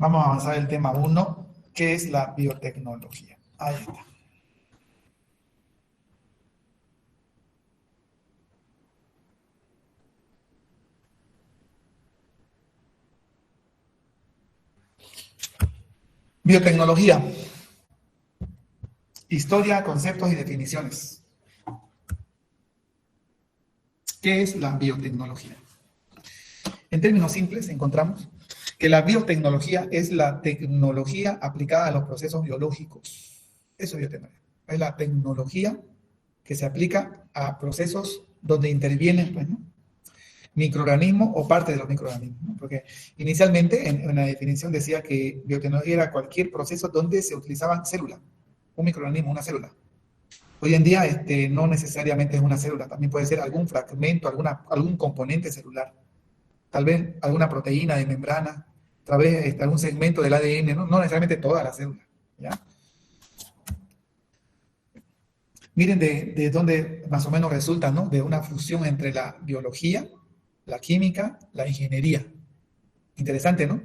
Vamos a avanzar el tema 1, que es la biotecnología. Ahí está. Biotecnología. Historia, conceptos y definiciones. ¿Qué es la biotecnología? En términos simples, encontramos que la biotecnología es la tecnología aplicada a los procesos biológicos. Eso es biotecnología. Es la tecnología que se aplica a procesos donde intervienen, pues, ¿no?, microorganismos o parte de los microorganismos, ¿no? Porque inicialmente en la definición decía que biotecnología era cualquier proceso donde se utilizaban células, un microorganismo, una célula. Hoy en día no necesariamente es una célula, también puede ser algún fragmento, algún componente celular, tal vez alguna proteína de membrana, tal vez algún segmento del ADN, no necesariamente toda la célula, ¿ya? Miren de dónde más o menos resulta, ¿no?, de una fusión entre la biología, la química, la ingeniería. Interesante, ¿no?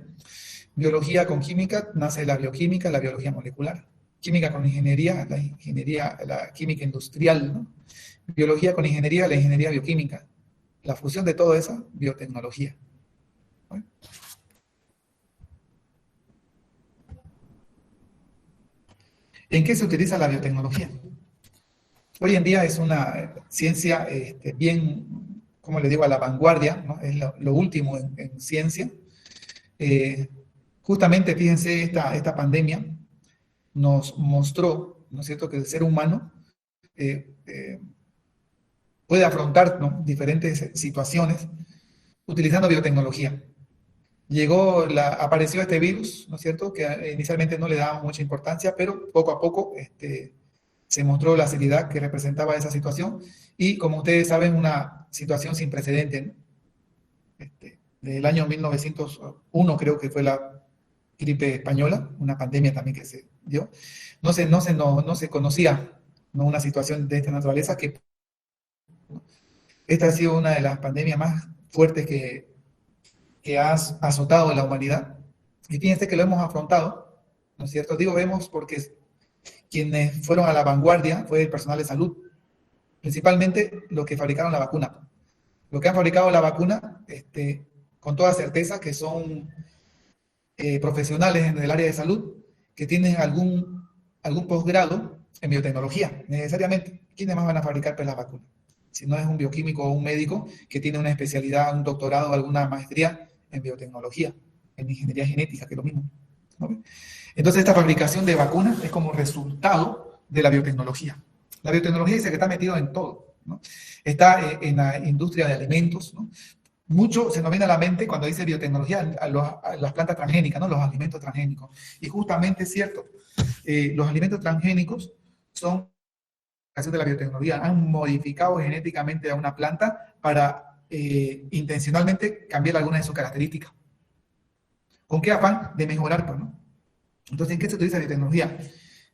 Biología con química nace la bioquímica, la biología molecular. Química con ingeniería, la química industrial, ¿no? Biología con ingeniería, la ingeniería bioquímica. La fusión de todo eso, biotecnología. ¿Bueno? ¿En qué se utiliza la biotecnología? Hoy en día es una ciencia bien, como le digo, a la vanguardia, ¿no? Es lo último en ciencia. Justamente, fíjense, esta pandemia nos mostró, ¿no es cierto?, que el ser humano puede afrontar, ¿no?, diferentes situaciones utilizando biotecnología. Apareció este virus, ¿no es cierto?, que inicialmente no le dábamos mucha importancia, pero poco a poco se mostró la seriedad que representaba esa situación y, como ustedes saben, una situación sin precedentes, ¿no? Del año 1901 creo que fue la gripe española, una pandemia también que se dio. No se conocía, ¿no?, una situación de esta naturaleza, que esta ha sido una de las pandemias más fuertes que ha azotado a la humanidad. Y fíjense que lo hemos afrontado, ¿no es cierto? Digo vemos porque quienes fueron a la vanguardia fue el personal de salud, principalmente los que fabricaron la vacuna. Los que han fabricado la vacuna, con toda certeza que son profesionales en el área de salud que tienen algún posgrado en biotecnología, necesariamente. ¿Quiénes más van a fabricar, pues, la vacuna? Si no es un bioquímico o un médico que tiene una especialidad, un doctorado, alguna maestría en biotecnología, en ingeniería genética, que es lo mismo, ¿no? Entonces, esta fabricación de vacunas es como resultado de la biotecnología. La biotecnología dice que está metido en todo, ¿no? Está en la industria de alimentos, ¿no? Mucho se nos viene a la mente cuando dice biotecnología a las plantas transgénicas, ¿no?, los alimentos transgénicos. Y justamente es cierto, los alimentos transgénicos son de la biotecnología. Han modificado genéticamente a una planta para intencionalmente cambiar alguna de sus características. ¿Con qué afán? De mejorar, pues, ¿no? Entonces, ¿en qué se utiliza biotecnología?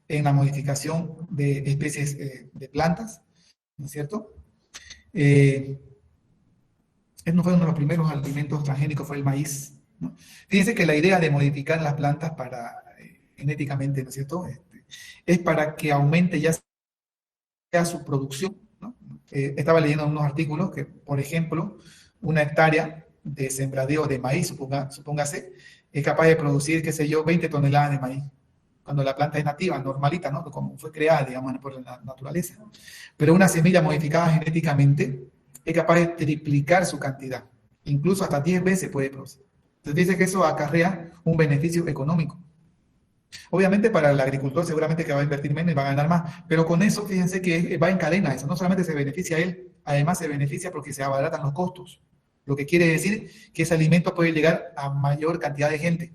En la modificación de especies de plantas, ¿no es cierto? No fue uno de los primeros alimentos transgénicos, fue el maíz, ¿no? Fíjense que la idea de modificar las plantas genéticamente, ¿no es cierto?, es para que aumente ya sea su producción, ¿no? Estaba leyendo unos artículos que, por ejemplo, una hectárea de sembradío de maíz, supóngase, es capaz de producir, qué sé yo, 20 toneladas de maíz, cuando la planta es nativa, normalita, ¿no?, como fue creada, digamos, por la naturaleza. Pero una semilla modificada genéticamente es capaz de triplicar su cantidad, incluso hasta 10 veces puede producir. Entonces dice que eso acarrea un beneficio económico. Obviamente para el agricultor seguramente que va a invertir menos y va a ganar más, pero con eso fíjense que va en cadena eso, no solamente se beneficia a él, además se beneficia porque se abaratan los costos, lo que quiere decir que ese alimento puede llegar a mayor cantidad de gente.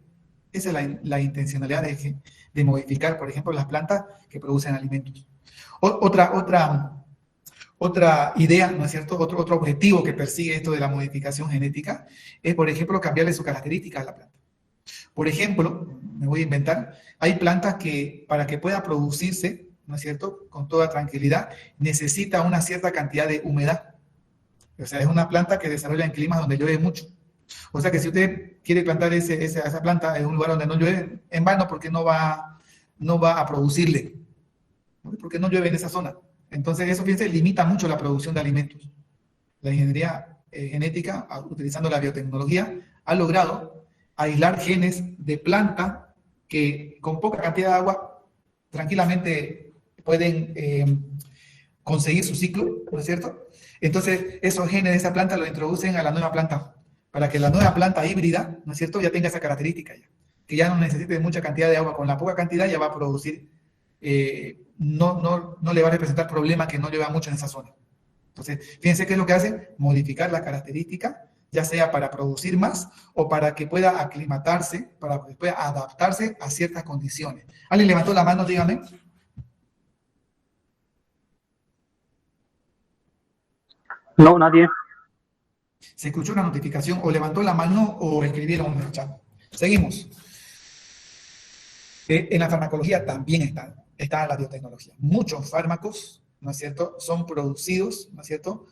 Esa es la intencionalidad de modificar, por ejemplo, las plantas que producen alimentos. Otra idea, ¿no es cierto?, otro objetivo que persigue esto de la modificación genética es, por ejemplo, cambiarle sus características a la planta. Por ejemplo, me voy a inventar, hay plantas que para que pueda producirse, ¿no es cierto?, con toda tranquilidad, necesita una cierta cantidad de humedad. O sea, es una planta que desarrolla en climas donde llueve mucho. O sea que si usted quiere plantar esa planta en un lugar donde no llueve, en vano, porque no va a producirle, ¿no? Porque no llueve en esa zona. Entonces, eso, fíjense, limita mucho la producción de alimentos. La ingeniería genética, utilizando la biotecnología, ha logrado aislar genes de planta que con poca cantidad de agua tranquilamente pueden conseguir su ciclo, ¿no es cierto? Entonces, esos genes de esa planta lo introducen a la nueva planta, para que la nueva planta híbrida, ¿no es cierto?, ya tenga esa característica, ya, que ya no necesite de mucha cantidad de agua, con la poca cantidad ya va a producir, no le va a representar problema que no lleva mucho en esa zona. Entonces, fíjense qué es lo que hace: modificar la característica, ya sea para producir más o para que pueda aclimatarse, para que pueda adaptarse a ciertas condiciones. ¿Alguien levantó la mano? Dígame. No, nadie. ¿Se escuchó una notificación o levantó la mano o escribieron en el chat? Seguimos. En la farmacología también está la biotecnología. Muchos fármacos, ¿no es cierto?, son producidos, ¿no es cierto?,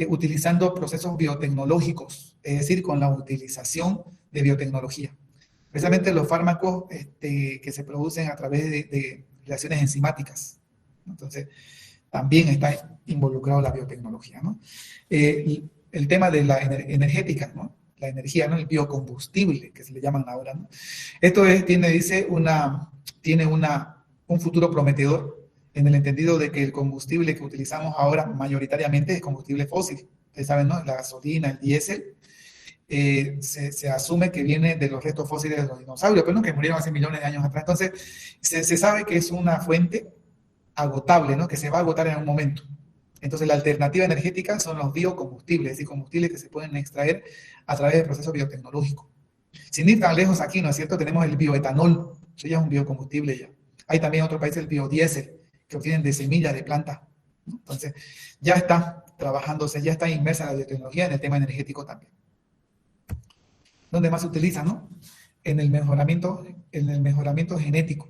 utilizando procesos biotecnológicos, es decir, con la utilización de biotecnología. Precisamente los fármacos que se producen a través de reacciones enzimáticas. Entonces, también está involucrado la biotecnología, ¿no? El tema de la energética, ¿no? La energía, ¿no? El biocombustible, que se le llaman ahora, ¿no? Esto tiene un futuro prometedor, en el entendido de que el combustible que utilizamos ahora mayoritariamente es combustible fósil. Ustedes saben, ¿no? La gasolina, el diésel, se asume que viene de los restos fósiles de los dinosaurios, pero no, que murieron hace millones de años atrás. Entonces, se sabe que es una fuente agotable, ¿no?, que se va a agotar en un momento. Entonces, la alternativa energética son los biocombustibles, es decir, combustibles que se pueden extraer a través del proceso biotecnológico. Sin ir tan lejos aquí, ¿no es cierto?, tenemos el bioetanol, eso ya es un biocombustible ya. Hay también en otros países el biodiesel, que obtienen de semillas de planta, ¿no? Entonces, ya está trabajándose, ya está inmersa la biotecnología en el tema energético también. ¿Dónde más se utiliza, no? En el mejoramiento genético,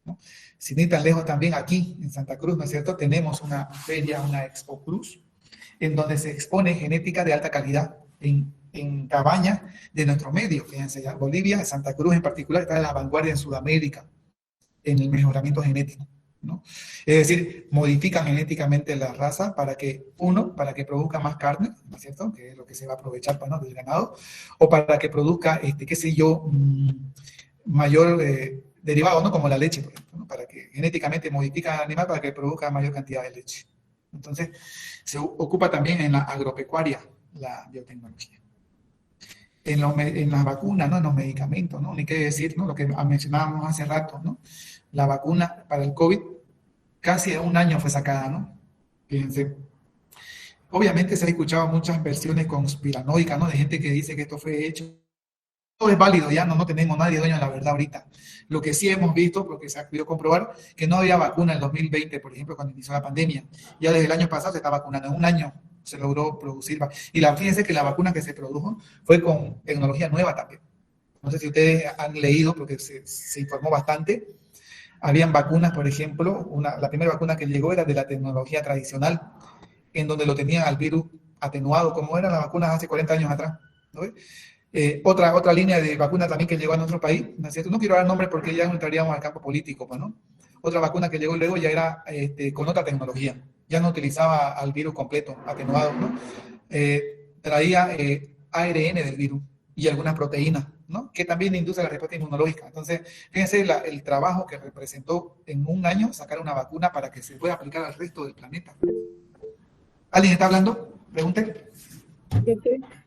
¿no? Sin ir tan lejos, también aquí en Santa Cruz, ¿no es cierto?, tenemos una feria, una Expo Cruz, en donde se expone genética de alta calidad en cabañas de nuestro medio. Fíjense, ya Bolivia, Santa Cruz en particular, está en la vanguardia en Sudamérica en el mejoramiento genético, ¿no? Es decir, modifican genéticamente la raza para que produzca más carne, ¿no es cierto?, que es lo que se va a aprovechar, pues, ¿no?, del ganado, o para que produzca, qué sé yo, mayor derivado, ¿no?, como la leche, por ejemplo, ¿no?, para que genéticamente modifica al animal para que produzca mayor cantidad de leche. Entonces, se ocupa también en la agropecuaria la biotecnología. En las vacunas, ¿no?, en los medicamentos, ¿no?, ni qué decir, ¿no?, lo que mencionábamos hace rato, ¿no?, la vacuna para el COVID, casi en un año fue sacada, ¿no? Fíjense. Obviamente se ha escuchado muchas versiones conspiranoicas, ¿no?, de gente que dice que esto fue hecho. Todo es válido, ya no tenemos nadie dueño de la verdad ahorita. Lo que sí hemos visto, porque se ha podido comprobar, que no había vacuna en el 2020, por ejemplo, cuando inició la pandemia. Ya desde el año pasado se está vacunando. En un año se logró producir. Y fíjense que la vacuna que se produjo fue con tecnología nueva también. No sé si ustedes han leído, porque se informó bastante. Habían vacunas, por ejemplo, la primera vacuna que llegó era de la tecnología tradicional, en donde lo tenían al virus atenuado, como eran las vacunas hace 40 años atrás, ¿no? Otra línea de vacuna también que llegó a nuestro país, ¿no es cierto? No quiero dar nombres porque ya entraríamos al campo político, pues, ¿no? Otra vacuna que llegó luego ya era con otra tecnología, ya no utilizaba al virus completo, atenuado, ¿no? Traía ARN del virus y algunas proteínas, ¿no?, que también induce la respuesta inmunológica. Entonces, fíjense el trabajo que representó en un año sacar una vacuna para que se pueda aplicar al resto del planeta. ¿Alguien está hablando? Pregunte.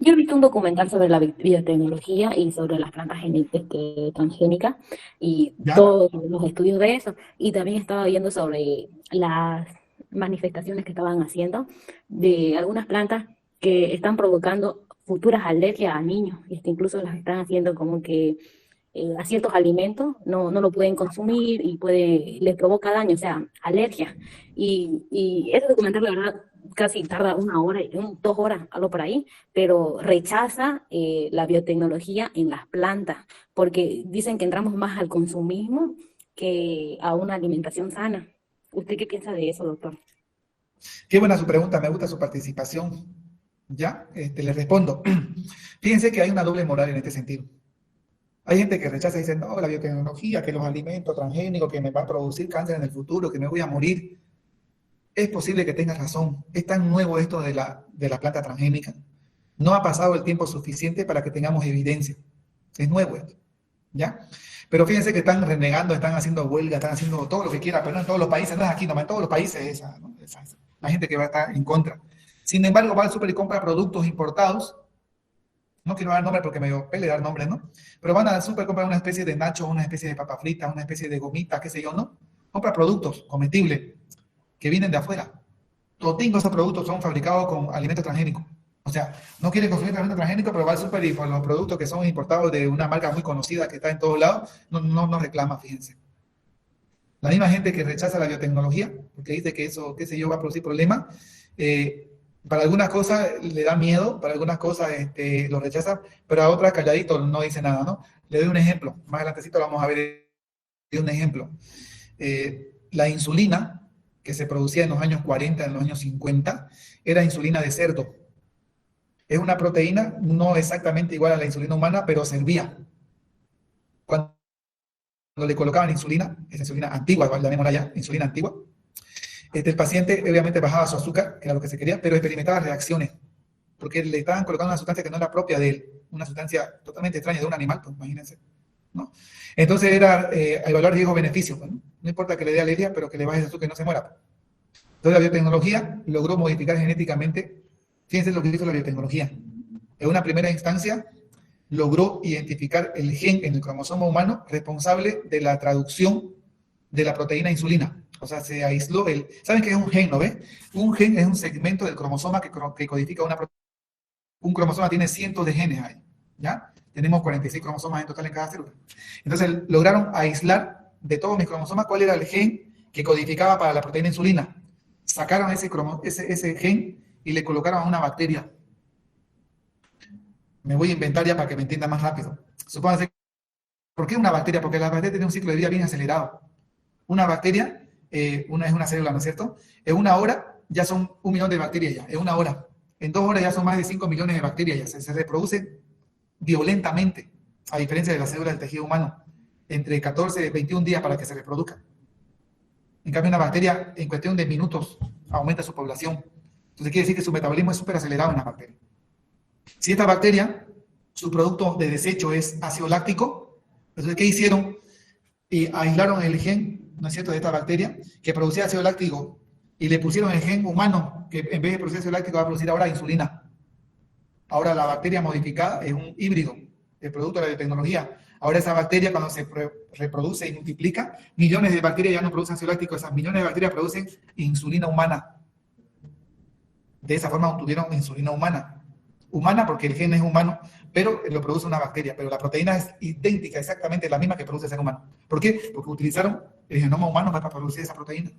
Yo he visto un documental sobre la biotecnología y sobre las plantas transgénicas y ¿Ya? todos los estudios de eso. Y también estaba viendo sobre las manifestaciones que estaban haciendo de algunas plantas que están provocando futuras alergias a niños. Incluso las están haciendo como que a ciertos alimentos no lo pueden consumir y les provoca daño, o sea, alergia. Y ese documental, la verdad, casi tarda 1 hora, 2 horas, algo por ahí, pero rechaza la biotecnología en las plantas, porque dicen que entramos más al consumismo que a una alimentación sana. ¿Usted qué piensa de eso, doctor? Qué buena su pregunta, me gusta su participación. ¿Ya? Le respondo. Fíjense que hay una doble moral en este sentido. Hay gente que rechaza y dice, no, la biotecnología, que los alimentos transgénicos, que me van a producir cáncer en el futuro, que me voy a morir. Es posible que tengas razón. Es tan nuevo esto de la planta transgénica. No ha pasado el tiempo suficiente para que tengamos evidencia. Es nuevo esto, ¿ya? Pero fíjense que están renegando, están haciendo huelga, están haciendo todo lo que quieran, pero no en todos los países, no es aquí nomás, en todos los países esa, ¿no? Esa. La gente que va a estar en contra. Sin embargo, va al súper y compra productos importados. No quiero dar nombre porque me dio pele dar nombre, ¿no? Pero van al súper, compran una especie de nacho, una especie de papa frita, una especie de gomita, qué sé yo, ¿no? Compra productos comestibles que vienen de afuera. Todos esos productos son fabricados con alimentos transgénicos. O sea, no quiere consumir alimentos transgénicos, pero va al súper y por los productos que son importados de una marca muy conocida que está en todos lados, no reclama, fíjense. La misma gente que rechaza la biotecnología, porque dice que eso, qué sé yo, va a producir problemas, para algunas cosas le da miedo, para algunas cosas lo rechaza, pero a otras calladito no dice nada, ¿no? Le doy un ejemplo, más adelantecito lo vamos a ver un ejemplo. La insulina que se producía en los años 40, en los años 50, era insulina de cerdo. Es una proteína no exactamente igual a la insulina humana, pero servía. Cuando le colocaban insulina, esa insulina antigua, llamémosla ya, insulina antigua, el paciente obviamente bajaba su azúcar, que era lo que se quería, pero experimentaba reacciones, porque le estaban colocando una sustancia que no era propia de él, una sustancia totalmente extraña de un animal, pues imagínense, ¿no? Entonces era evaluar riesgo-beneficio, ¿no? No importa que le dé alergia, pero que le baje el azúcar y no se muera. Entonces la biotecnología logró modificar genéticamente, fíjense lo que hizo la biotecnología. En una primera instancia logró identificar el gen en el cromosoma humano responsable de la traducción de la proteína insulina. O sea, se aisló el... ¿Saben qué es un gen, no ves? Un gen es un segmento del cromosoma que codifica una proteína. Un cromosoma tiene cientos de genes ahí, ¿ya? Tenemos 46 cromosomas en total en cada célula. Entonces lograron aislar de todos mis cromosomas cuál era el gen que codificaba para la proteína insulina. Sacaron ese gen y le colocaron a una bacteria. Me voy a inventar ya para que me entienda más rápido. Supónganse, ¿por qué una bacteria? Porque la bacteria tiene un ciclo de vida bien acelerado. Una bacteria, es una célula, ¿no es cierto? En una hora ya son 1 millón de bacterias ya, en una hora. En 2 horas ya son más de 5 millones de bacterias ya. Se reproducen violentamente, a diferencia de las células del tejido humano, entre 14 y 21 días para que se reproduzcan. En cambio, una bacteria, en cuestión de minutos, aumenta su población. Entonces quiere decir que su metabolismo es súper acelerado en la bacteria. Si esta bacteria, su producto de desecho es ácido láctico, entonces ¿qué hicieron? Y aislaron el gen, ¿no es cierto?, de esta bacteria que producía ácido láctico y le pusieron el gen humano que en vez de producir ácido láctico va a producir ahora insulina. Ahora la bacteria modificada es un híbrido, el producto de la biotecnología. Ahora esa bacteria cuando se reproduce y multiplica, millones de bacterias ya no producen ácido láctico, esas millones de bacterias producen insulina humana. De esa forma obtuvieron insulina humana. Humana porque el gen es humano, pero lo produce una bacteria, pero la proteína es idéntica, exactamente la misma que produce el ser humano. ¿Por qué? Porque utilizaron el genoma humano para producir esa proteína.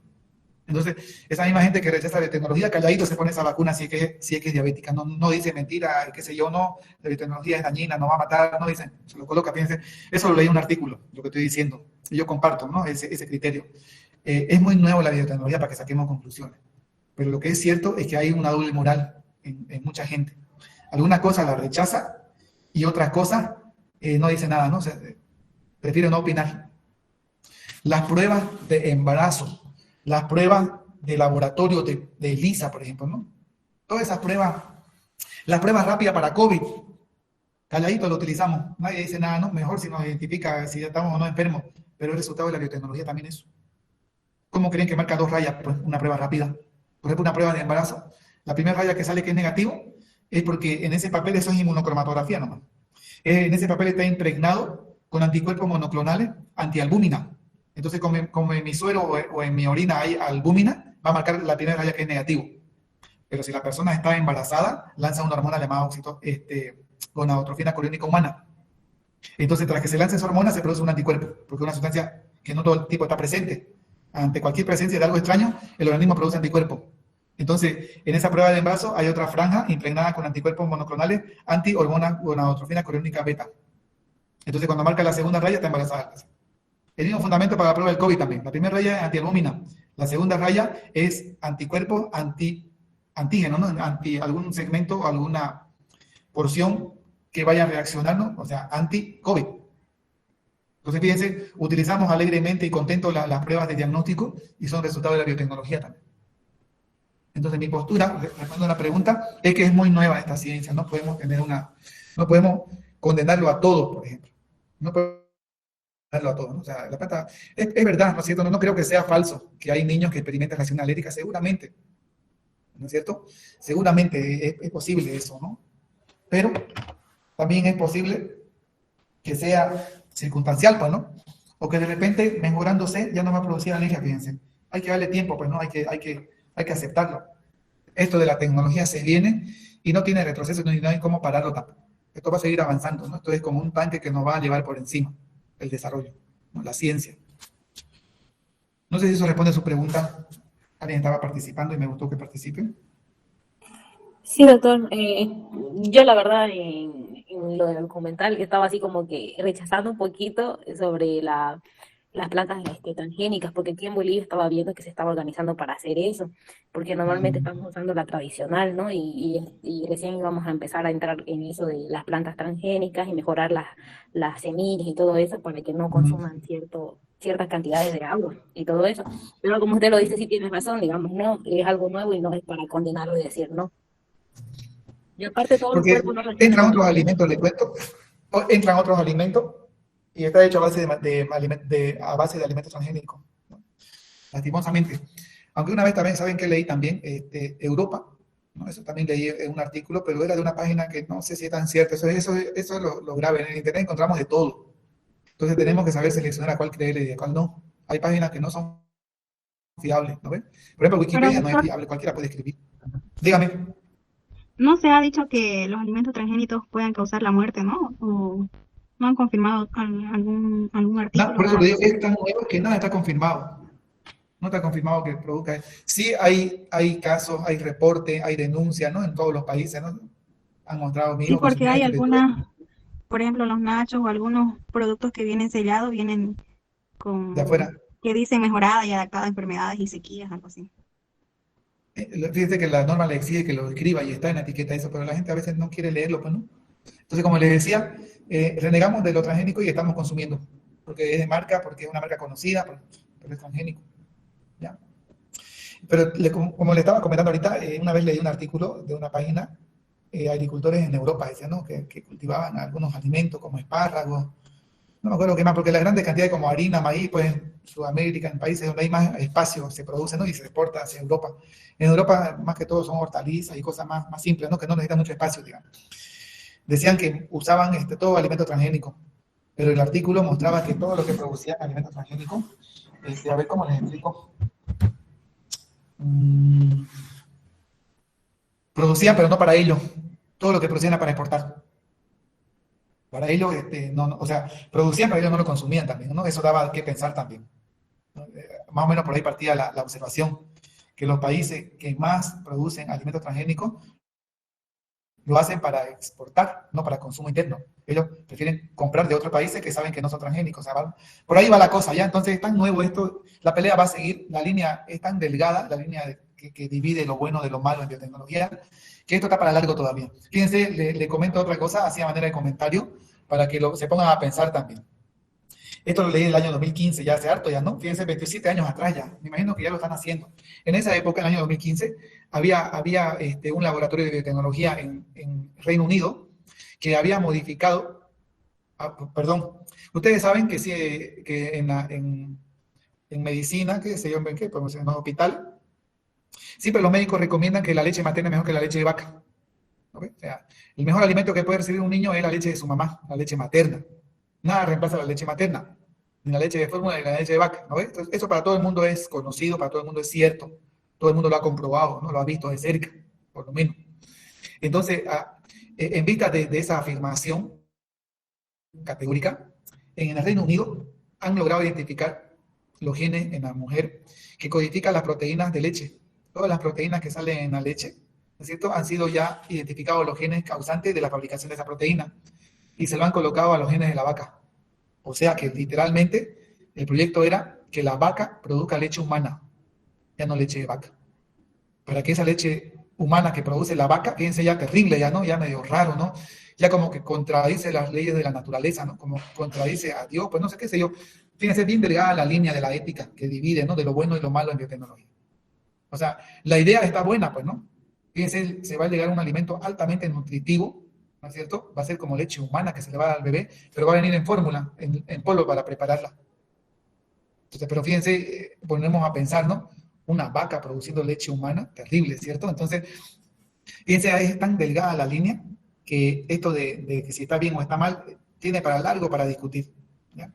Entonces, esa misma gente que rechaza la tecnología, calladito se pone esa vacuna si es que es diabética, no dice mentira, qué sé yo, no, la biotecnología es dañina, no va a matar, no dicen, se lo coloca, fíjense, eso lo leí en un artículo, lo que estoy diciendo, y yo comparto, ¿no?, ese criterio. Es muy nuevo la biotecnología para que saquemos conclusiones, pero lo que es cierto es que hay una doble moral en mucha gente. Algunas cosas las rechaza y otras cosas no dice nada, ¿no? O sea, prefiere no opinar. Las pruebas de embarazo, las pruebas de laboratorio de ELISA, por ejemplo, ¿no? Todas esas pruebas, las pruebas rápidas para COVID, calladito lo utilizamos. Nadie dice nada, ¿no? Mejor si nos identifica si ya estamos o no enfermos, pero el resultado de la biotecnología también es eso. ¿Cómo creen que marca 2 rayas pues, una prueba rápida? Por ejemplo, una prueba de embarazo. La primera raya que sale que es negativo es porque en ese papel eso es inmunocromatografía nomás. En ese papel está impregnado con anticuerpos monoclonales antialbúmina. Entonces, como en mi suero o en mi orina hay albúmina, va a marcar la primera raya que es negativo. Pero si la persona está embarazada, lanza una hormona llamada gonadotrofina coriónica humana. Entonces, tras que se lance esa hormona, se produce un anticuerpo, porque es una sustancia que no todo el tipo está presente. Ante cualquier presencia de algo extraño, el organismo produce anticuerpos. Entonces, en esa prueba de embarazo hay otra franja impregnada con anticuerpos monoclonales anti-hormona gonadotrofina coriónica beta. Entonces, cuando marca la segunda raya, está embarazada. El mismo fundamento para la prueba del COVID también. La primera raya es antialbúmina. La segunda raya es anticuerpo antígeno, ¿no? Anti algún segmento, alguna porción que vaya a reaccionar, ¿no? O sea, anti-COVID. Entonces, fíjense, utilizamos alegremente y contentos las pruebas de diagnóstico y son resultados de la biotecnología también. Entonces, mi postura, respondiendo a la pregunta, es que es muy nueva esta ciencia. No podemos no podemos condenarlo a todo, por ejemplo. No podemos condenarlo a todo, ¿no? O sea, la planta, es verdad, ¿no es cierto? No, no creo que sea falso que hay niños que experimentan reacción alérgica, seguramente, ¿no es cierto? Seguramente es posible eso, ¿no? Pero también es posible que sea circunstancial, pues, ¿no? O que de repente, mejorándose, ya no va a producir alergia, fíjense. Hay que darle tiempo, pues, ¿no? Hay que aceptarlo. Esto de la tecnología se viene y no tiene retroceso, no hay cómo pararlo tampoco. Esto va a seguir avanzando, ¿no? Esto es como un tanque que nos va a llevar por encima, el desarrollo, ¿no? La ciencia. No sé si eso responde a su pregunta. Alguien estaba participando y me gustó que participen. Sí, doctor. Yo la verdad en lo del documental estaba así como que rechazando un poquito sobre las plantas transgénicas, porque aquí en Bolivia estaba viendo que se estaba organizando para hacer eso, porque normalmente estamos usando la tradicional, ¿no? Y recién íbamos a empezar a entrar en eso de las plantas transgénicas y mejorar las semillas y todo eso para que no consuman ciertas cantidades de agua y todo eso. Pero como usted lo dice, sí tiene razón, digamos, no, es algo nuevo y no es para condenarlo y decir no. Y aparte todo el Porque cuerpo no reacciona entran igual. otros alimentos, le cuento, entran otros alimentos y está hecho a base a base de alimentos transgénicos, ¿no? Lastimosamente. Aunque una vez también, ¿saben qué leí también? Europa, ¿no? Eso también leí en un artículo, pero era de una página que no sé si es tan cierto. Eso es lo grave. En el Internet encontramos de todo. Entonces tenemos que saber seleccionar a cuál creer y a cuál no. Hay páginas que no son fiables, ¿no ven? Por ejemplo, Pero Wikipedia no es doctor, fiable, cualquiera puede escribir. Dígame. ¿no se ha dicho que los alimentos transgénicos puedan causar la muerte, ¿no? ¿O no han confirmado algún artículo Por que eso habla le digo, sobre es tan nuevo que nada está confirmado. No está confirmado que produzca. Sí hay casos, hay reportes, hay denuncias, ¿no? En todos los países, ¿no? Han mostrado mi Sí, hijo con su porque hay nieta que le tuve. algunas, por ejemplo, los nachos o algunos productos que vienen sellados vienen De afuera. que dicen mejorada y adaptada a enfermedades y sequías, algo así. Fíjese que la norma le exige que lo escriba y está en la etiqueta eso, pero la gente a veces no quiere leerlo, pues, ¿no? Entonces, como les decía, renegamos de lo transgénico y estamos consumiendo, porque es de marca, porque es una marca conocida, pero es transgénico, ¿ya? Pero como le estaba comentando ahorita, una vez leí un artículo de una página, agricultores en Europa, decían, ¿no? Que cultivaban algunos alimentos como espárragos, no me acuerdo qué más, porque las grandes cantidades como harina, maíz, pues en Sudamérica, en países donde hay más espacio, se produce, ¿no? Y se exporta hacia Europa. En Europa, más que todo, son hortalizas y cosas más simples, ¿no? Que no necesitan mucho espacio, digamos. Decían que usaban todo alimento transgénico, pero el artículo mostraba que todo lo que producían alimentos transgénicos, a ver cómo les explico, mm, producían, pero no para ellos. Todo lo que producían era para exportar. Para ellos, o sea, producían, pero ellos no lo consumían también, ¿no? Eso daba que pensar también, ¿no? Más o menos por ahí partía la observación, que los países que más producen alimentos transgénicos lo hacen para exportar, no para consumo interno. Ellos prefieren comprar de otros países que saben que no son transgénicos. O sea, por ahí va la cosa, ¿ya? Entonces es tan nuevo esto, la pelea va a seguir, la línea es tan delgada, la línea que divide lo bueno de lo malo en biotecnología, que esto está para largo todavía. Fíjense, le comento otra cosa, así a manera de comentario, para que se pongan a pensar también. Esto lo leí en el año 2015, ya hace harto ya, ¿no? Fíjense, 27 años atrás ya, me imagino que ya lo están haciendo. En esa época, en el año 2015, había un laboratorio de biotecnología en Reino Unido que había modificado, perdón, ustedes saben que, sí, que en medicina, que se llama, ¿qué? Pues en el hospital, siempre los médicos recomiendan que la leche materna es mejor que la leche de vaca, ¿no? O sea, el mejor alimento que puede recibir un niño es la leche de su mamá, la leche materna. Nada reemplaza la leche materna, ni la leche de fórmula ni la leche de vaca, ¿no? Entonces, eso para todo el mundo es conocido, para todo el mundo es cierto, todo el mundo lo ha comprobado, ¿no? Lo ha visto de cerca, por lo menos. Entonces, en vista de esa afirmación categórica, en el Reino Unido han logrado identificar los genes en la mujer que codifican las proteínas de leche. Todas las proteínas que salen en la leche, ¿no es cierto? Han sido ya identificados los genes causantes de la fabricación de esa proteína y se lo han colocado a los genes de la vaca. O sea que literalmente el proyecto era que la vaca produzca leche humana, ya no leche de vaca. Para que esa leche humana que produce la vaca, fíjense ya terrible, ya no, ya medio raro, ¿no? ya como que contradice las leyes de la naturaleza, ¿no? Como contradice a Dios, pues no sé qué sé yo. Fíjense, bien delgada la línea de la ética que divide, ¿no? De lo bueno y lo malo en biotecnología. O sea, la idea está buena, pues, ¿no? Fíjense, se va a llegar a un alimento altamente nutritivo, ¿no es cierto? Va a ser como leche humana que se le va a dar al bebé, pero va a venir en fórmula, en polvo para prepararla. Entonces, pero fíjense, ponemos a pensar, ¿no? Una vaca produciendo leche humana, terrible, ¿cierto? Entonces, fíjense, ahí es tan delgada la línea que esto de que si está bien o está mal, tiene para largo para discutir, ¿ya?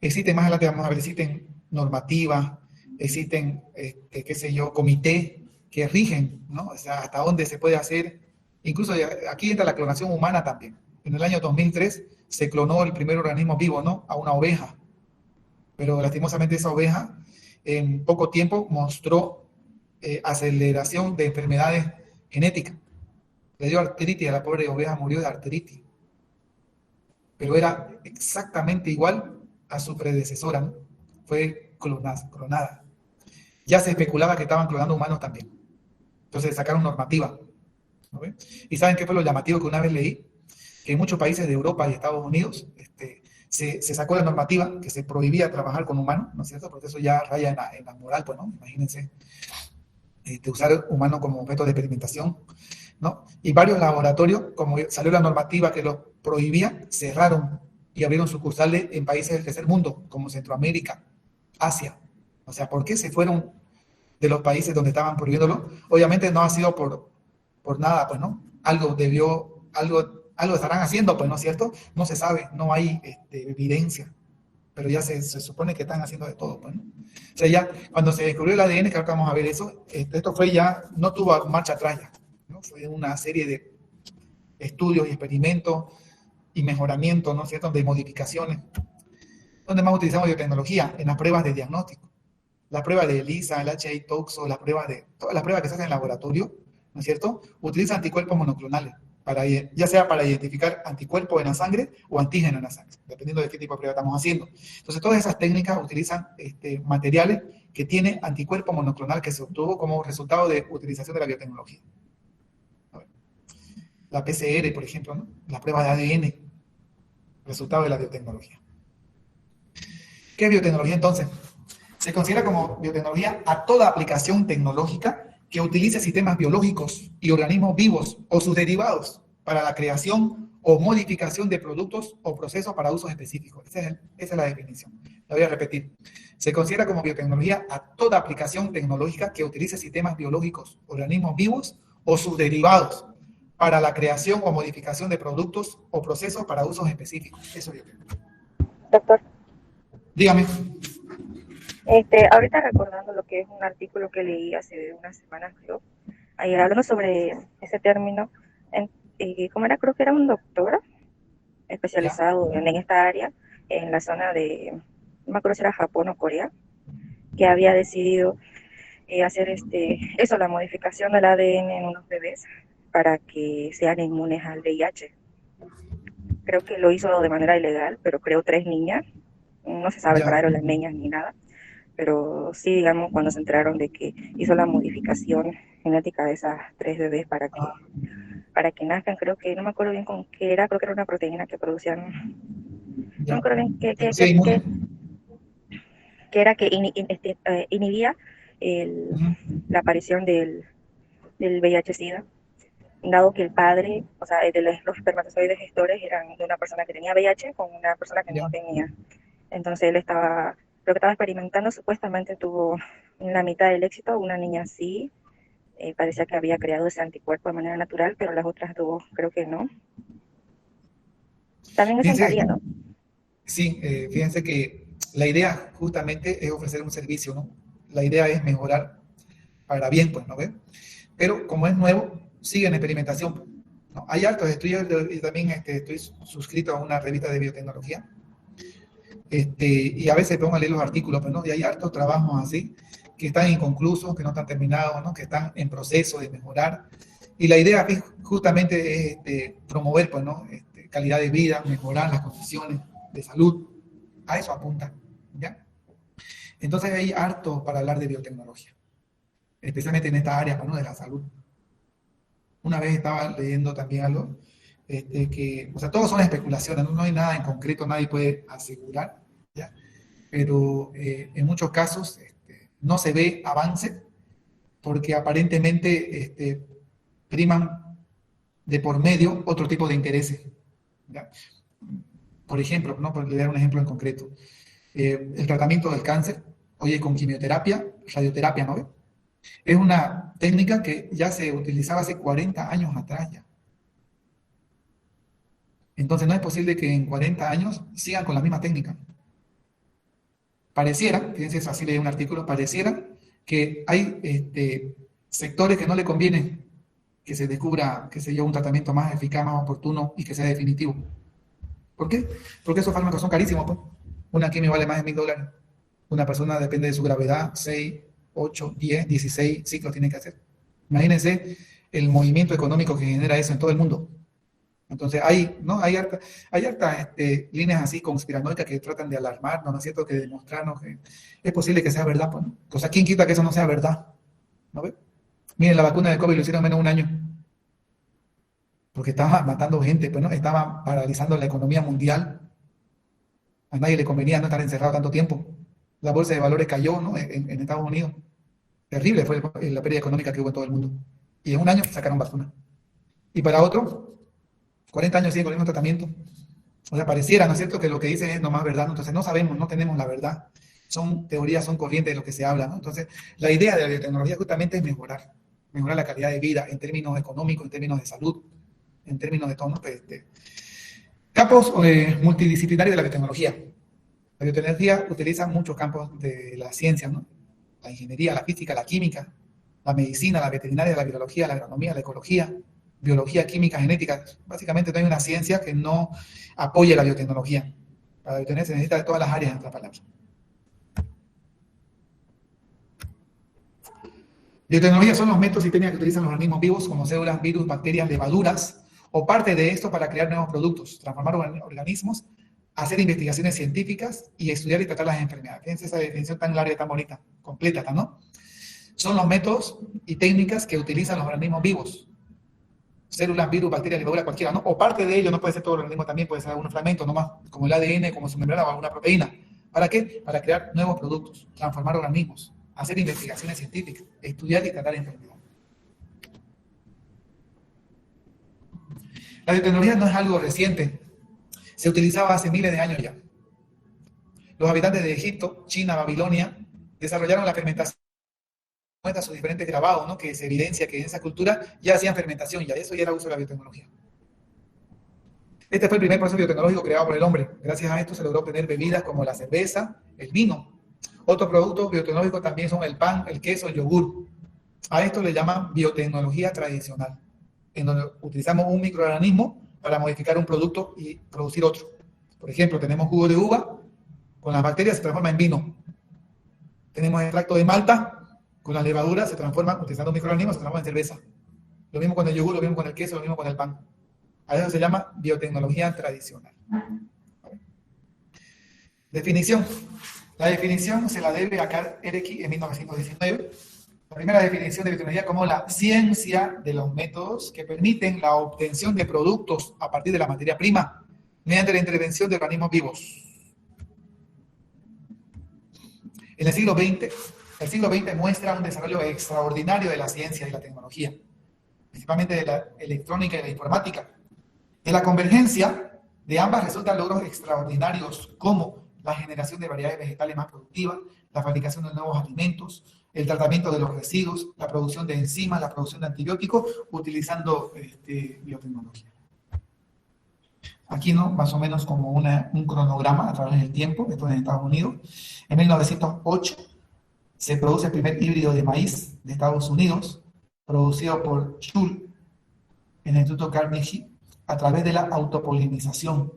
Existen, más adelante vamos a ver, existen normativas, existen, qué sé yo, comités que rigen, ¿no? O sea, hasta dónde se puede hacer. Incluso aquí entra la clonación humana también. En el año 2003 se clonó el primer organismo vivo, ¿no? A una oveja. Pero lastimosamente esa oveja en poco tiempo mostró aceleración de enfermedades genéticas. Le dio artritis, a la pobre oveja murió de artritis. Pero era exactamente igual a su predecesora, ¿no? Fue clonada. Ya se especulaba que estaban clonando humanos también. Entonces sacaron normativa, ¿no ven? ¿Y saben qué fue lo llamativo que una vez leí? Que en muchos países de Europa y Estados Unidos se sacó la normativa que se prohibía trabajar con humanos, ¿no es cierto? Porque eso ya raya en la moral, pues, ¿no? Imagínense, usar humanos como método de experimentación, ¿no? Y varios laboratorios, como salió la normativa que lo prohibía, cerraron y abrieron sucursales en países del tercer mundo, como Centroamérica, Asia. O sea, ¿por qué se fueron de los países donde estaban prohibiéndolo? Obviamente no ha sido por nada, pues, ¿no? Algo estarán haciendo, pues, ¿no es cierto? No se sabe, no hay evidencia, pero ya se supone que están haciendo de todo, pues, ¿no? O sea, ya cuando se descubrió el ADN, que ahora vamos a ver eso, esto fue ya, no tuvo marcha atrás ya, ¿no? Fue una serie de estudios y experimentos y mejoramientos, ¿no es cierto?, de modificaciones. ¿Dónde más utilizamos biotecnología? En las pruebas de diagnóstico. La prueba de ELISA, el HI-Toxo, todas las pruebas que se hacen en laboratorio, ¿no es cierto?, utilizan anticuerpos monoclonales, ya sea para identificar anticuerpos en la sangre o antígenos en la sangre, dependiendo de qué tipo de prueba estamos haciendo. Entonces, todas esas técnicas utilizan materiales que tienen anticuerpo monoclonal que se obtuvo como resultado de utilización de la biotecnología. La PCR, por ejemplo, ¿no? La prueba de ADN, resultado de la biotecnología. ¿Qué es biotecnología entonces? Se considera como biotecnología a toda aplicación tecnológica que utilice sistemas biológicos y organismos vivos o sus derivados para la creación o modificación de productos o procesos para usos específicos. Esa es la definición. La voy a repetir. Se considera como biotecnología a toda aplicación tecnológica que utilice sistemas biológicos, organismos vivos o sus derivados para la creación o modificación de productos o procesos para usos específicos. Eso es biotecnología. Doctor, Dígame. ahorita recordando lo que es un artículo que leí hace unas semanas, creo, ahí hablando sobre ese término, ¿cómo era? Creo que era un doctor especializado en esta área, en la zona de, no me acuerdo si era Japón o Corea, que había decidido hacer la modificación del ADN en unos bebés para que sean inmunes al VIH. Creo que lo hizo de manera ilegal, pero creó 3 niñas. No se sabe el paradero de las niñas ni nada, pero sí, digamos, cuando se enteraron de que hizo la modificación genética de esas 3 bebés para que nazcan, creo que, no me acuerdo bien con qué era, creo que era una proteína que producían, no me acuerdo bien que era que inhibía la aparición del VIH-Sida, dado que el padre, o sea, los espermatozoides gestores eran de una persona que tenía VIH con una persona que no tenía. Entonces él creo que estaba experimentando, supuestamente tuvo la mitad del éxito, una niña sí, parecía que había creado ese anticuerpo de manera natural, pero las otras 2 creo que no. También es entraría, ¿no? Sí, fíjense que la idea justamente es ofrecer un servicio, ¿no? La idea es mejorar para bien, pues, ¿no ven? Pero como es nuevo, sigue en experimentación, ¿no? Hay hartos estudios, y también estoy suscrito a una revista de biotecnología, y a veces pongo a leer los artículos, pues, ¿no? Y hay hartos trabajos así, que están inconclusos, que no están terminados, ¿no? Que están en proceso de mejorar. Y la idea justamente es promover, pues, ¿no? Calidad de vida, mejorar las condiciones de salud. A eso apunta, ¿ya? Entonces hay harto para hablar de biotecnología, especialmente en esta área, pues, ¿no? De la salud. Una vez estaba leyendo también algo o sea, todos son especulaciones, no hay nada en concreto, nadie puede asegurar, ¿ya? Pero en muchos casos no se ve avance porque aparentemente priman de por medio otro tipo de intereses, ¿ya? Por ejemplo, ¿no? Por dar un ejemplo en concreto, el tratamiento del cáncer, oye, con quimioterapia, radioterapia, ¿no ve? Es una técnica que ya se utilizaba hace 40 años atrás ya. Entonces no es posible que en 40 años sigan con la misma técnica. Pareciera, fíjense, así leí un artículo, pareciera que hay sectores que no le conviene que se descubra, qué sé yo, un tratamiento más eficaz, más oportuno y que sea definitivo. ¿Por qué? Porque esos fármacos son carísimos, pues. Una quimio vale más de $1000. Una persona, depende de su gravedad, 6, 8, 10, 16 ciclos tiene que hacer. Imagínense el movimiento económico que genera eso en todo el mundo. Entonces hay hartas líneas así conspiranoicas que tratan de alarmarnos, ¿no es cierto?, que demostrarnos que es posible que sea verdad, pues, ¿no? O sea, ¿quién quita que eso no sea verdad? ¿No ve? Miren, la vacuna de COVID lo hicieron menos de un año, porque estaba matando gente, pues, ¿no? Estaba paralizando la economía mundial. A nadie le convenía no estar encerrado tanto tiempo. La bolsa de valores cayó, ¿no?, en Estados Unidos. Terrible fue la pérdida económica que hubo en todo el mundo. Y en un año sacaron vacuna. Y para otro, 40 años siguen con el mismo tratamiento. O sea, pareciera, ¿no es cierto?, que lo que dicen es nomás verdad, ¿no? Entonces no sabemos, no tenemos la verdad. Son teorías, son corrientes de lo que se habla, ¿no? Entonces, la idea de la biotecnología justamente es mejorar la calidad de vida en términos económicos, en términos de salud, en términos de todo, ¿no? Campos multidisciplinarios de la biotecnología. La biotecnología utiliza muchos campos de la ciencia, ¿no? La ingeniería, la física, la química, la medicina, la veterinaria, la biología, la agronomía, la ecología, biología, química, genética. Básicamente no hay una ciencia que no apoye la biotecnología. Para la biotecnología se necesita de todas las áreas, en otras palabras. Biotecnología son los métodos y técnicas que utilizan los organismos vivos como células, virus, bacterias, levaduras o parte de esto para crear nuevos productos, transformar organismos, hacer investigaciones científicas y estudiar y tratar las enfermedades. Fíjense esa definición tan larga y tan bonita, completa, ¿no? Son los métodos y técnicas que utilizan los organismos vivos. Células, virus, bacterias, levaduras, cualquiera, ¿no? O parte de ello, no puede ser todo el organismo también, puede ser algunos fragmentos nomás, como el ADN, como su membrana o alguna proteína. ¿Para qué? Para crear nuevos productos, transformar organismos, hacer investigaciones científicas, estudiar y tratar enfermedades. La biotecnología no es algo reciente, se utilizaba hace miles de años ya. Los habitantes de Egipto, China, Babilonia, desarrollaron la fermentación, muestra sus diferentes grabados, ¿no?, que se evidencia que en esa cultura ya hacían fermentación, ya eso ya era uso de la biotecnología. Este fue el primer proceso biotecnológico creado por el hombre. Gracias a esto se logró obtener bebidas como la cerveza, el vino. Otros productos biotecnológicos también son el pan, el queso, el yogur. A esto le llaman biotecnología tradicional, en donde utilizamos un microorganismo para modificar un producto y producir otro. Por ejemplo, tenemos jugo de uva, con las bacterias se transforma en vino. Tenemos extracto de malta, con las levaduras se transforma, utilizando microorganismos, se transforma en cerveza. Lo mismo con el yogur, lo mismo con el queso, lo mismo con el pan. A eso se llama biotecnología tradicional. Definición. La definición se la debe a Karl Ereky en 1919. La primera definición de biotecnología como la ciencia de los métodos que permiten la obtención de productos a partir de la materia prima mediante la intervención de organismos vivos. En el siglo XX muestra un desarrollo extraordinario de la ciencia y la tecnología, principalmente de la electrónica y la informática. De la convergencia de ambas resultan logros extraordinarios como la generación de variedades vegetales más productivas, la fabricación de nuevos alimentos, el tratamiento de los residuos, la producción de enzimas, la producción de antibióticos, utilizando biotecnología. Aquí, ¿no?, más o menos como un cronograma a través del tiempo. Esto en Estados Unidos. En 1908 se produce el primer híbrido de maíz de Estados Unidos, producido por Schul en el Instituto Carnegie, a través de la autopolinización.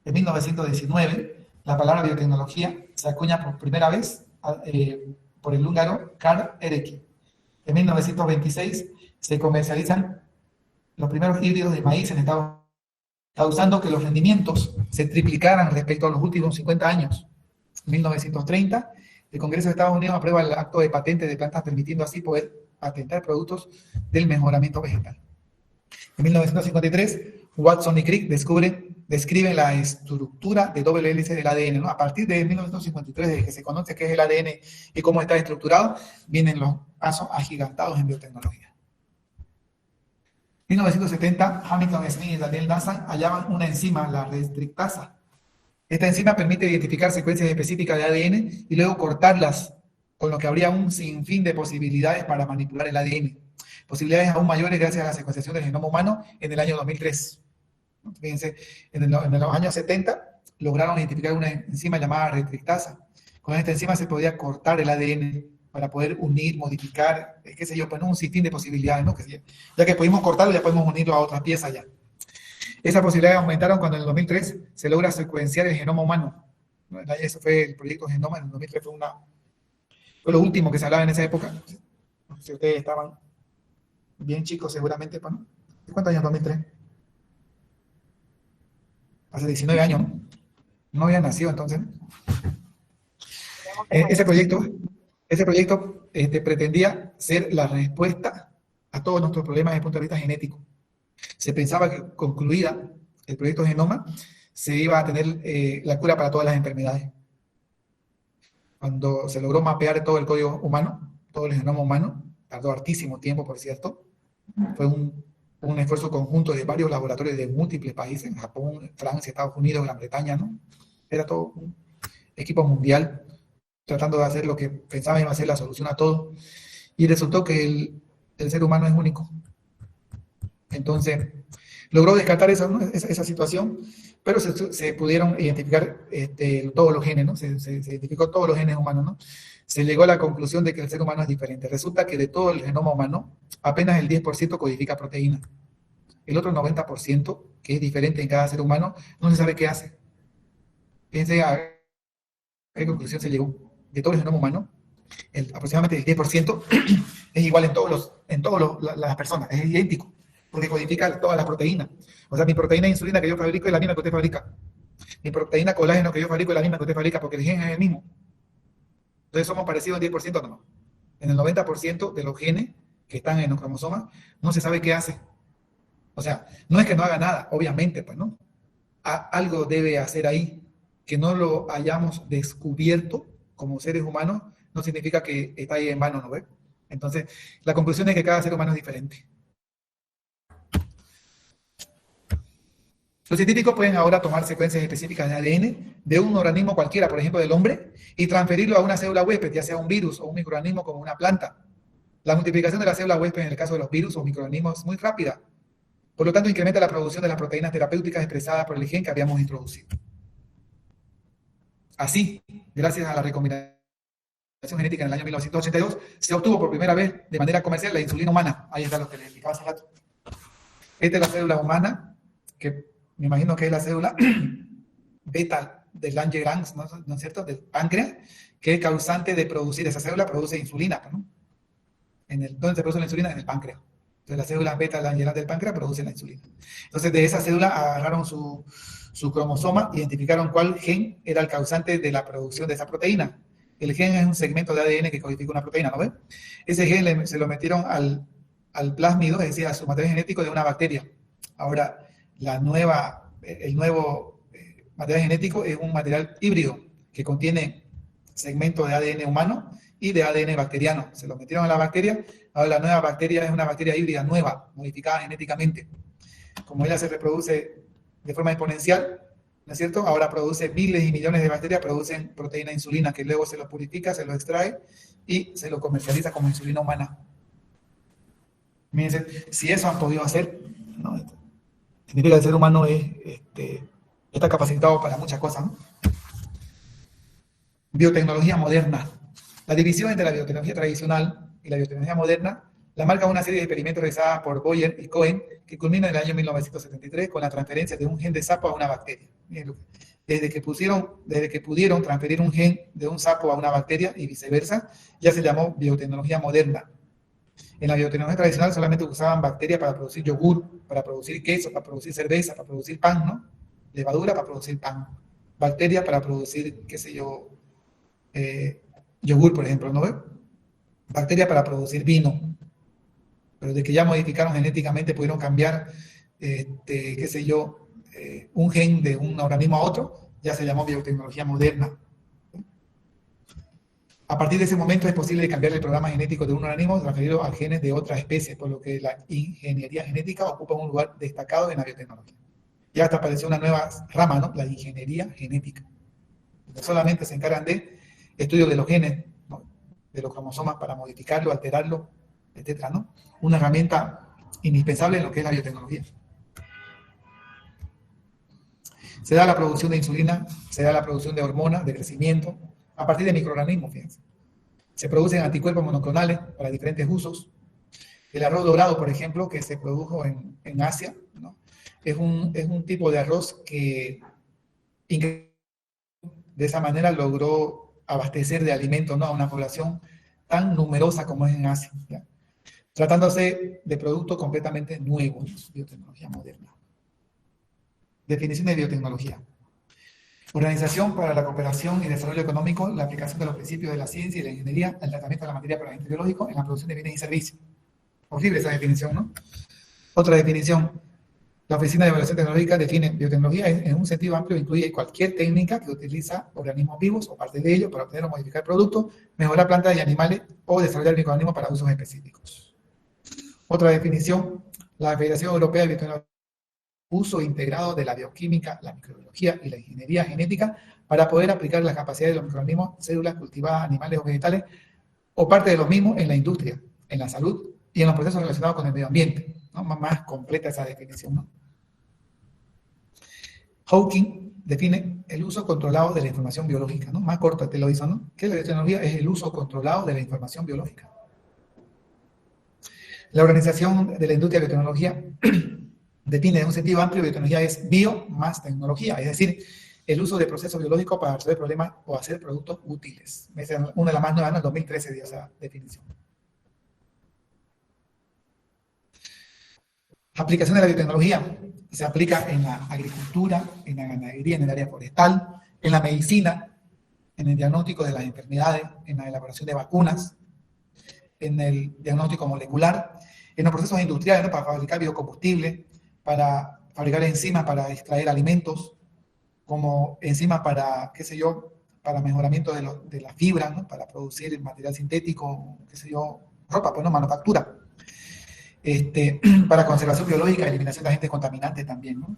En 1919, la palabra biotecnología se acuña por primera vez por el húngaro Karl Ereky. En 1926 se comercializan los primeros híbridos de maíz en Estados Unidos, causando que los rendimientos se triplicaran respecto a los últimos 50 años. En 1930, el Congreso de Estados Unidos aprueba el acto de patente de plantas, permitiendo así poder patentar productos del mejoramiento vegetal. En 1953, Watson y Crick describen la estructura de doble hélice del ADN, ¿no? A partir de 1953, desde que se conoce qué es el ADN y cómo está estructurado, vienen los pasos agigantados en biotecnología. 1970, Hamilton Smith y Daniel Nassan hallaban una enzima, la restrictasa. Esta enzima permite identificar secuencias específicas de ADN y luego cortarlas, con lo que habría un sinfín de posibilidades para manipular el ADN. Posibilidades aún mayores gracias a la secuenciación del genoma humano en el año 2003. Fíjense, en los años 70 lograron identificar una enzima llamada restrictasa. Con esta enzima se podía cortar el ADN para poder unir, modificar, qué sé yo, poner un sinfín de posibilidades, ¿no? Ya que pudimos cortarlo, ya podemos unirlo a otras piezas ya. Esas posibilidades aumentaron cuando en el 2003 se logra secuenciar el genoma humano. Eso fue el proyecto Genoma, en el 2003 fue lo último que se hablaba en esa época. No sé si ustedes estaban bien chicos seguramente, ¿no? ¿Cuántos años en 2003? Hace 19 años, ¿no? No había nacido entonces. Ese proyecto pretendía ser la respuesta a todos nuestros problemas desde el punto de vista genético. Se pensaba que concluida el proyecto Genoma, se iba a tener la cura para todas las enfermedades. Cuando se logró mapear todo el código humano, todo el genoma humano, tardó hartísimo tiempo, por cierto, fue un esfuerzo conjunto de varios laboratorios de múltiples países, Japón, Francia, Estados Unidos, Gran Bretaña, ¿no? Era todo un equipo mundial tratando de hacer lo que pensaban iba a ser la solución a todo, y resultó que el ser humano es único. Entonces, logró descartar esa situación, pero se pudieron identificar todos los genes, ¿no? Se identificó todos los genes humanos, ¿no? Se llegó a la conclusión de que el ser humano es diferente. Resulta que de todo el genoma humano, apenas el 10% codifica proteínas. El otro 90%, que es diferente en cada ser humano, no se sabe qué hace. Fíjense a qué conclusión se llegó. De todo el genoma humano, aproximadamente el 10% es igual en todas las personas, es idéntico, porque codifica todas las proteínas. O sea, mi proteína de insulina que yo fabrico es la misma que usted fabrica. Mi proteína colágeno que yo fabrico es la misma que usted fabrica, porque el gen es el mismo. Entonces somos parecidos en 10%, no. En el 90% de los genes que están en los cromosomas, no se sabe qué hace. O sea, no es que no haga nada, obviamente, pues, ¿no? Algo debe hacer ahí. Que no lo hayamos descubierto como seres humanos, no significa que está ahí en vano, ¿no ve? Entonces, la conclusión es que cada ser humano es diferente. Los científicos pueden ahora tomar secuencias específicas de ADN de un organismo cualquiera, por ejemplo del hombre, y transferirlo a una célula huésped, ya sea un virus o un microorganismo como una planta. La multiplicación de la célula huésped en el caso de los virus o microorganismos es muy rápida. Por lo tanto, incrementa la producción de las proteínas terapéuticas expresadas por el gen que habíamos introducido. Así, gracias a la recombinación genética en el año 1982, se obtuvo por primera vez de manera comercial la insulina humana. Ahí está lo que les explicaba hace rato. Esta es la célula humana, que me imagino que es la célula beta del Langerhans, ¿no es cierto?, del páncreas, que es causante de producir, esa célula produce insulina, ¿no? ¿Dónde se produce la insulina? En el páncreas. Entonces las células beta Langerhans del páncreas producen la insulina. Entonces de esa célula agarraron su cromosoma, identificaron cuál gen era el causante de la producción de esa proteína. El gen es un segmento de ADN que codifica una proteína, ¿no ven? Ese gen se lo metieron al plásmido, es decir, a su material genético de una bacteria. Ahora, el nuevo material genético es un material híbrido que contiene segmentos de ADN humano y de ADN bacteriano. Se lo metieron a la bacteria. Ahora la nueva bacteria es una bacteria híbrida nueva, modificada genéticamente. Como ella se reproduce de forma exponencial, ¿no es cierto? Ahora produce miles y millones de bacterias, producen proteína e insulina, que luego se lo purifica, se lo extrae y se lo comercializa como insulina humana. Fíjense, si eso han podido hacer, ¿no? Significa que el ser humano está capacitado para muchas cosas, ¿no? Biotecnología moderna. La división entre la biotecnología tradicional y la biotecnología moderna la marca una serie de experimentos realizados por Boyer y Cohen que culminan en el año 1973 con la transferencia de un gen de sapo a una bacteria. Desde que pudieron transferir un gen de un sapo a una bacteria y viceversa, ya se llamó biotecnología moderna. En la biotecnología tradicional solamente usaban bacterias para producir yogur, para producir queso, para producir cerveza, para producir pan, ¿no? Levadura para producir pan. Bacterias para producir, qué sé yo, yogur, por ejemplo, ¿no ve? Bacterias para producir vino. Pero de que ya modificaron genéticamente, pudieron cambiar qué sé yo, un gen de un organismo a otro, ya se llamó biotecnología moderna. A partir de ese momento es posible cambiar el programa genético de un organismo transferido a genes de otra especie, por lo que la ingeniería genética ocupa un lugar destacado en la biotecnología. Ya hasta apareció una nueva rama, ¿no? La ingeniería genética. Donde solamente se encargan de estudios de los genes, ¿no? De los cromosomas para modificarlo, alterarlo, etcétera, ¿no? Una herramienta indispensable en lo que es la biotecnología. Se da la producción de insulina, se da la producción de hormonas de crecimiento, a partir de microorganismos, fíjense. Se producen anticuerpos monoclonales para diferentes usos. El arroz dorado, por ejemplo, que se produjo en Asia, ¿no? Es un tipo de arroz que de esa manera logró abastecer de alimentos, ¿no? A una población tan numerosa como es en Asia, ¿ya? Tratándose de productos completamente nuevos, biotecnología moderna. Definición de biotecnología. Organización para la cooperación y desarrollo económico, la aplicación de los principios de la ciencia y la ingeniería al tratamiento de la materia para el agente biológico en la producción de bienes y servicios. Horrible esa definición, ¿no? Otra definición. La Oficina de Evaluación Tecnológica define biotecnología en un sentido amplio, incluye cualquier técnica que utiliza organismos vivos o parte de ellos para obtener o modificar productos, mejorar plantas y animales o desarrollar microorganismos para usos específicos. Otra definición. La Federación Europea de Biotecnología, uso integrado de la bioquímica, la microbiología y la ingeniería genética para poder aplicar las capacidades de los microorganismos, células cultivadas, animales o vegetales, o parte de los mismos en la industria, en la salud y en los procesos relacionados con el medio ambiente, ¿no? Más completa esa definición, ¿no? Hawking define el uso controlado de la información biológica, ¿no? Más corto te lo hizo, ¿no? ¿Qué es la biotecnología? Es el uso controlado de la información biológica. La Organización de la Industria de Biotecnología define en un sentido amplio, biotecnología es bio más tecnología, es decir, el uso de procesos biológicos para resolver problemas o hacer productos útiles. Esa es una de las más nuevas, en el 2013 dio esa definición. Aplicación de la biotecnología se aplica en la agricultura, en la ganadería, en el área forestal, en la medicina, en el diagnóstico de las enfermedades, en la elaboración de vacunas, en el diagnóstico molecular, en los procesos industriales, ¿no? Para fabricar biocombustible, para fabricar enzimas para extraer alimentos, como enzimas para, qué sé yo, para mejoramiento de la fibra, ¿no? Para producir material sintético, qué sé yo, ropa, pues no, manufactura. Para conservación biológica, eliminación de agentes contaminantes también, ¿no?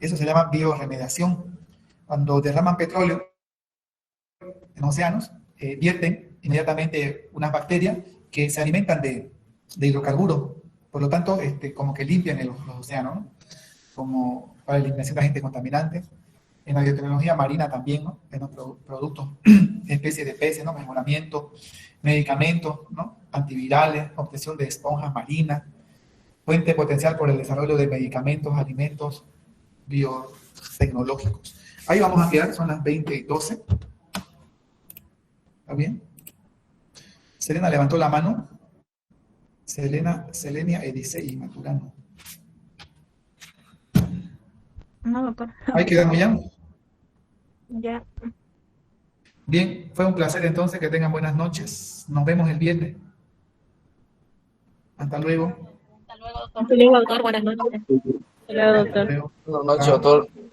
Eso se llama bioremediación. Cuando derraman petróleo en océanos, vierten inmediatamente unas bacterias que se alimentan de hidrocarburos. Por lo tanto, como que limpian los océanos, ¿no? Como para eliminación de agentes contaminantes. En la biotecnología marina también, ¿no? En los productos, especies de peces, ¿no? Mejoramiento, medicamentos, ¿no? Antivirales, obtención de esponjas marinas, fuente potencial por el desarrollo de medicamentos, alimentos biotecnológicos. Ahí vamos a quedar, son las 20:12. ¿Está bien? Selena levantó la mano. Selenia Edisei Maturano. No, doctor. Ahí quedamos ya. Ya. Bien, fue un placer entonces, que tengan buenas noches. Nos vemos el viernes. Hasta luego. Hasta luego, doctor. Buenas noches. Hasta luego, doctor. Hasta luego. Buenas noches, Chao. doctor.